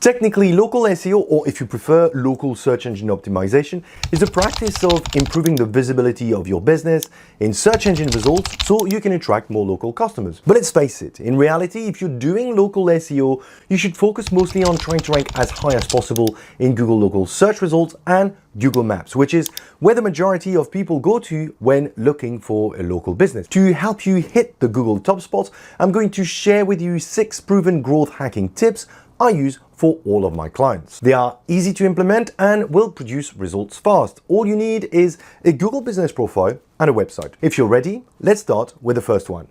Technically, local SEO, or if you prefer, local search engine optimization, is the practice of improving the visibility of your business in search engine results so you can attract more local customers. But let's face it, in reality, if you're doing local SEO, you should focus mostly on trying to rank as high as possible in Google local search results and Google Maps, which is where the majority of people go to when looking for a local business. To help you hit the Google top spots, I'm going to share with you 6 proven growth hacking tips I use for all of my clients. They are easy to implement and will produce results fast. All you need is a Google business profile and a website. If you're ready, let's start with the first one.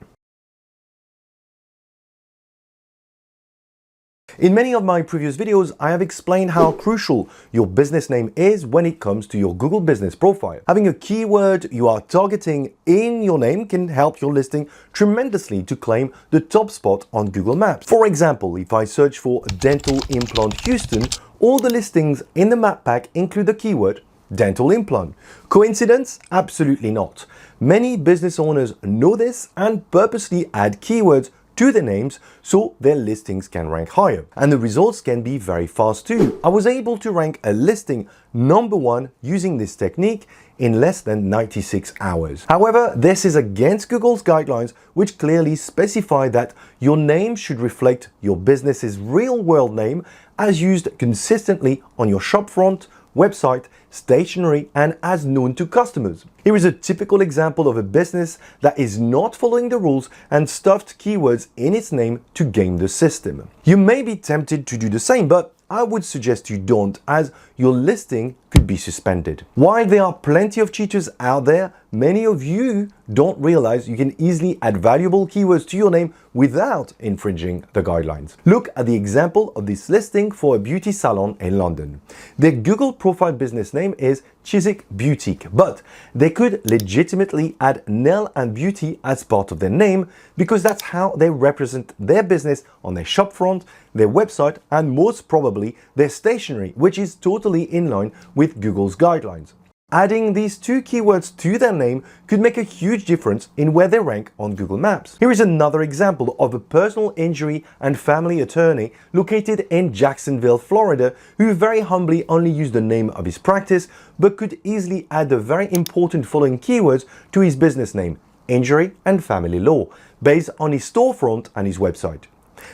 In many of my previous videos, I have explained how crucial your business name is when it comes to your Google business profile. Having a keyword you are targeting in your name can help your listing tremendously to claim the top spot on Google Maps. For example, if I search for dental implant Houston, all the listings in the map pack include the keyword dental implant. Coincidence? Absolutely not. Many business owners know this and purposely add keywords to their names so their listings can rank higher. And the results can be very fast too. I was able to rank a listing #1 using this technique in less than 96 hours. However, this is against Google's guidelines, which clearly specify that your name should reflect your business's real-world name as used consistently on your shopfront, website, stationery, and as known to customers. Here is a typical example of a business that is not following the rules and stuffed keywords in its name to game the system. You may be tempted to do the same, but I would suggest you don't, as your listing could be suspended. While there are plenty of cheaters out there, many of you don't realize you can easily add valuable keywords to your name without infringing the guidelines. Look at the example of this listing for a beauty salon in London. Their Google profile business name is Chiswick Boutique, but they could legitimately add nail and beauty as part of their name because that's how they represent their business on their shopfront, their website, and most probably their stationery, which is totally in line with Google's guidelines. Adding these 2 keywords to their name could make a huge difference in where they rank on Google Maps. Here is another example of a personal injury and family attorney located in Jacksonville, Florida, who very humbly only used the name of his practice, but could easily add the very important following keywords to his business name: injury and family law, based on his storefront and his website.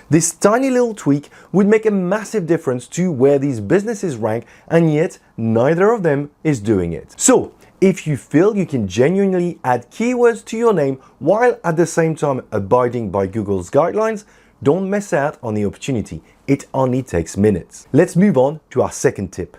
This tiny little tweak would make a massive difference to where these businesses rank, and yet neither of them is doing it. So, if you feel you can genuinely add keywords to your name while at the same time abiding by Google's guidelines, don't miss out on the opportunity. It only takes minutes. Let's move on to our second tip.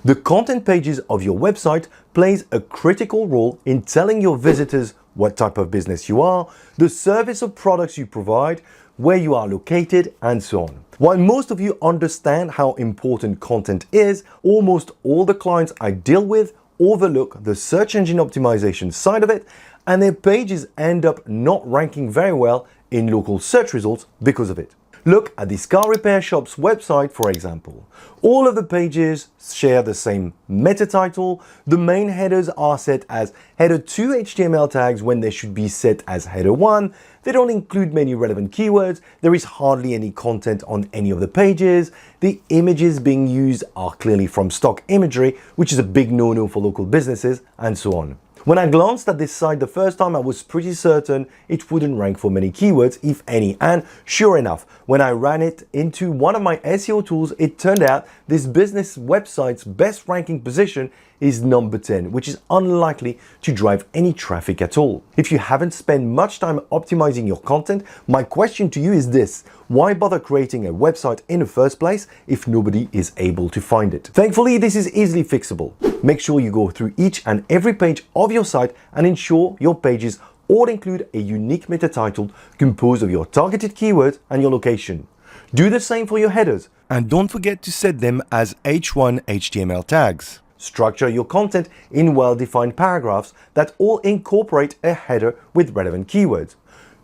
The content pages of your website plays a critical role in telling your visitors what type of business you are, the service or products you provide, where you are located, and so on. While most of you understand how important content is, almost all the clients I deal with overlook the search engine optimization side of it, and their pages end up not ranking very well in local search results because of it. Look at this car repair shop's website, for example. All of the pages share the same meta title. The main headers are set as header 2 HTML tags when they should be set as header 1. They don't include many relevant keywords. There is hardly any content on any of the pages. The images being used are clearly from stock imagery, which is a big no-no for local businesses, and so on. When I glanced at this site the first time, I was pretty certain it wouldn't rank for many keywords, if any. And sure enough, when I ran it into one of my SEO tools, it turned out this business website's best ranking position is number 10, which is unlikely to drive any traffic at all. If you haven't spent much time optimizing your content, my question to you is this: why bother creating a website in the first place if nobody is able to find it? Thankfully, this is easily fixable. Make sure you go through each and every page of your site and ensure your pages all include a unique meta title composed of your targeted keywords and your location. Do the same for your headers, and don't forget to set them as H1 HTML tags. Structure your content in well-defined paragraphs that all incorporate a header with relevant keywords.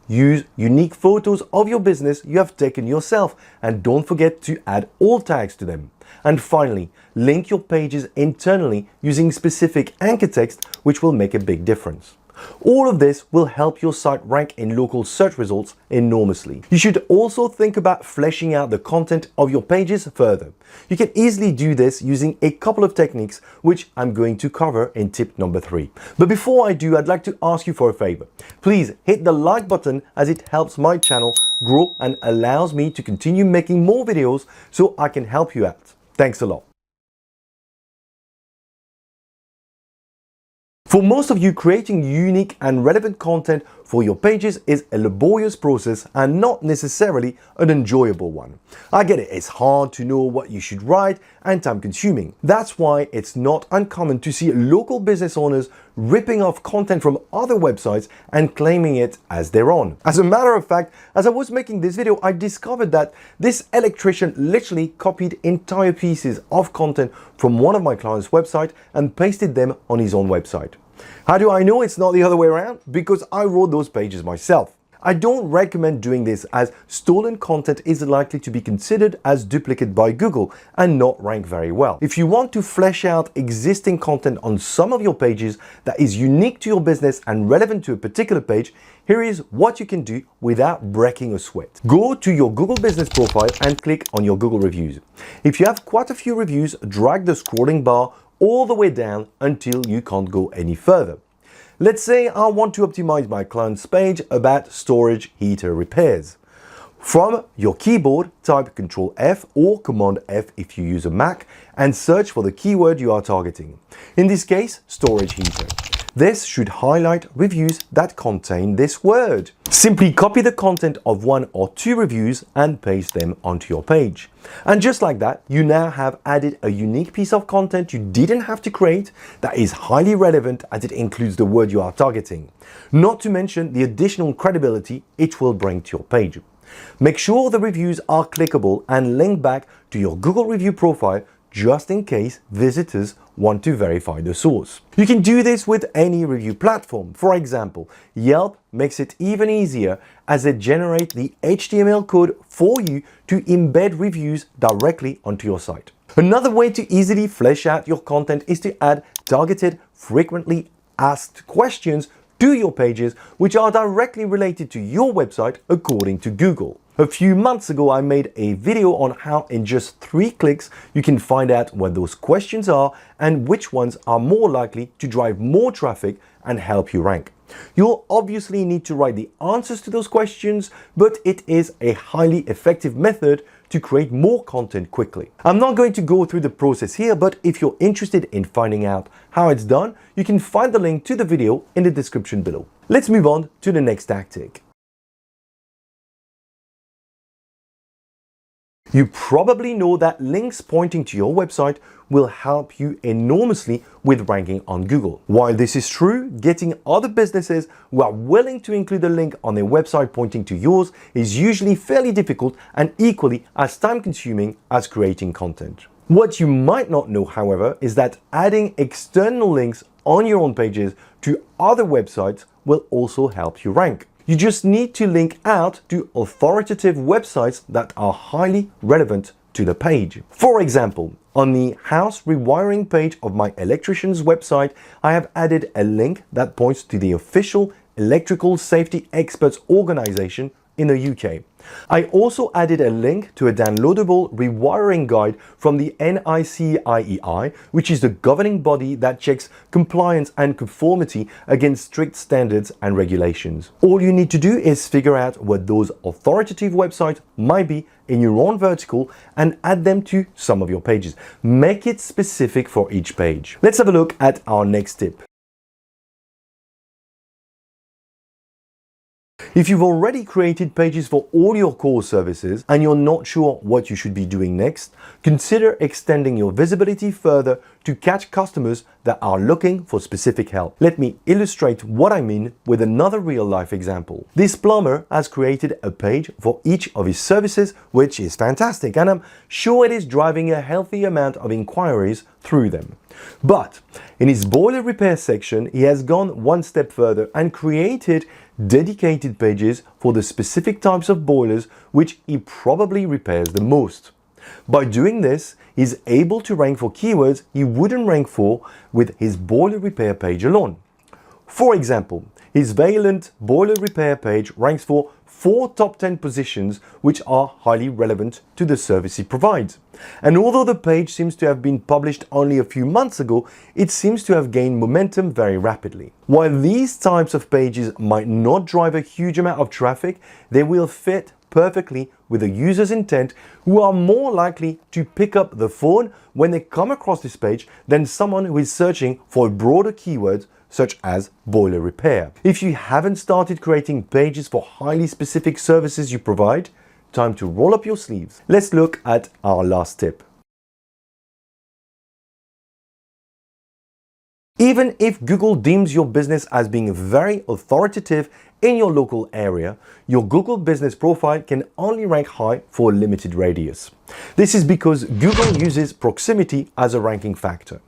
Use unique photos of your business you have taken yourself, and don't forget to add alt tags to them. And finally, link your pages internally using specific anchor text, which will make a big difference. All of this will help your site rank in local search results enormously. You should also think about fleshing out the content of your pages further. You can easily do this using a couple of techniques, which I'm going to cover in tip number 3. But before I do, I'd like to ask you for a favor. Please hit the like button, as it helps my channel grow and allows me to continue making more videos so I can help you out. Thanks a lot. For most of you, creating unique and relevant content for your pages is a laborious process and not necessarily an enjoyable one. I get it, it's hard to know what you should write and time consuming. That's why it's not uncommon to see local business owners ripping off content from other websites and claiming it as their own. As a matter of fact, as I was making this video, I discovered that this electrician literally copied entire pieces of content from one of my clients' websites and pasted them on his own website. How do I know it's not the other way around? Because I wrote those pages myself. I don't recommend doing this, as stolen content is likely to be considered as duplicate by Google and not rank very well. If you want to flesh out existing content on some of your pages that is unique to your business and relevant to a particular page, here is what you can do without breaking a sweat. Go to your Google business profile and click on your Google reviews. If you have quite a few reviews, drag the scrolling bar all the way down until you can't go any further. Let's say I want to optimize my client's page about storage heater repairs. From your keyboard, type Ctrl F or Command F if you use a Mac and search for the keyword you are targeting. In this case, storage heater. This should highlight reviews that contain this word. Simply copy the content of 1 or 2 reviews and paste them onto your page. And just like that, you now have added a unique piece of content you didn't have to create that is highly relevant, as it includes the word you are targeting. Not to mention the additional credibility it will bring to your page. Make sure the reviews are clickable and link back to your Google review profile, just in case visitors want to verify the source. You can do this with any review platform. For example, Yelp makes it even easier, as they generate the HTML code for you to embed reviews directly onto your site. Another way to easily flesh out your content is to add targeted, frequently asked questions to your pages, which are directly related to your website according to Google. A few months ago, I made a video on how in just 3 clicks you can find out what those questions are and which ones are more likely to drive more traffic and help you rank. You'll obviously need to write the answers to those questions, but it is a highly effective method to create more content quickly. I'm not going to go through the process here, but if you're interested in finding out how it's done, you can find the link to the video in the description below. Let's move on to the next tactic. You probably know that links pointing to your website will help you enormously with ranking on Google. While this is true, getting other businesses who are willing to include a link on their website pointing to yours is usually fairly difficult and equally as time-consuming as creating content. What you might not know, however, is that adding external links on your own pages to other websites will also help you rank. You just need to link out to authoritative websites that are highly relevant to the page. For example, on the house rewiring page of my electrician's website, I have added a link that points to the official Electrical Safety Experts organization in the UK. I also added a link to a downloadable rewiring guide from the NICIEI, which is the governing body that checks compliance and conformity against strict standards and regulations. All you need to do is figure out what those authoritative websites might be in your own vertical and add them to some of your pages. Make it specific for each page. Let's have a look at our next tip. If you've already created pages for all your core services and you're not sure what you should be doing next, consider extending your visibility further to catch customers that are looking for specific help. Let me illustrate what I mean with another real-life example. This plumber has created a page for each of his services, which is fantastic, and I'm sure it is driving a healthy amount of inquiries through them. But in his boiler repair section, he has gone one step further and created dedicated pages for the specific types of boilers which he probably repairs the most. By doing this, he's able to rank for keywords he wouldn't rank for with his boiler repair page alone. For example, his Valent boiler repair page ranks for 4 top 10 positions which are highly relevant to the service he provides. And although the page seems to have been published only a few months ago, it seems to have gained momentum very rapidly. While these types of pages might not drive a huge amount of traffic, they will fit perfectly with a user's intent, who are more likely to pick up the phone when they come across this page than someone who is searching for a broader keyword such as boiler repair. If you haven't started creating pages for highly specific services you provide, time to roll up your sleeves. Let's look at our last tip. Even if Google deems your business as being very authoritative in your local area, your Google business profile can only rank high for a limited radius. This is because Google uses proximity as a ranking factor.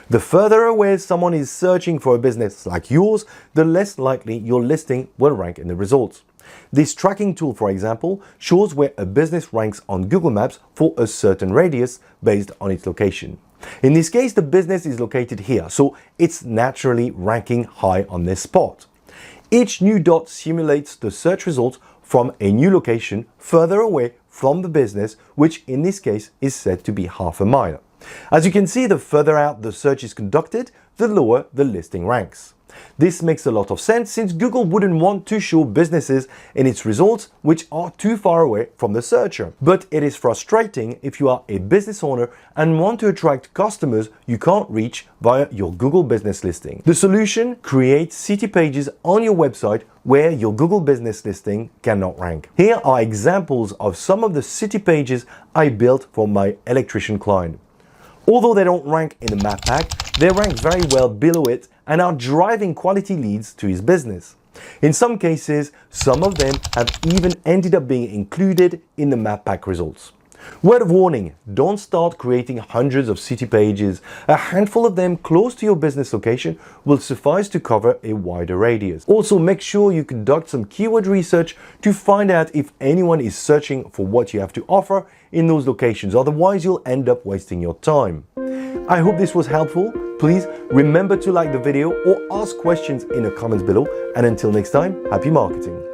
The further away someone is searching for a business like yours, the less likely your listing will rank in the results. This tracking tool, for example, shows where a business ranks on Google Maps for a certain radius based on its location. In this case, the business is located here, so it's naturally ranking high on this spot. Each new dot simulates the search results from a new location further away from the business, which in this case is said to be half a mile. As you can see, the further out the search is conducted, the lower the listing ranks. This makes a lot of sense since Google wouldn't want to show businesses in its results which are too far away from the searcher. But it is frustrating if you are a business owner and want to attract customers you can't reach via your Google business listing. The solution: create city pages on your website where your Google business listing cannot rank. Here are examples of some of the city pages I built for my electrician client. Although they don't rank in the map pack, they rank very well below it and are driving quality leads to his business. In some cases, some of them have even ended up being included in the map pack results. Word of warning: don't start creating hundreds of city pages. A handful of them close to your business location will suffice to cover a wider radius. Also, make sure you conduct some keyword research to find out if anyone is searching for what you have to offer in those locations. Otherwise, you'll end up wasting your time. I hope this was helpful. Please remember to like the video or ask questions in the comments below. And until next time, happy marketing.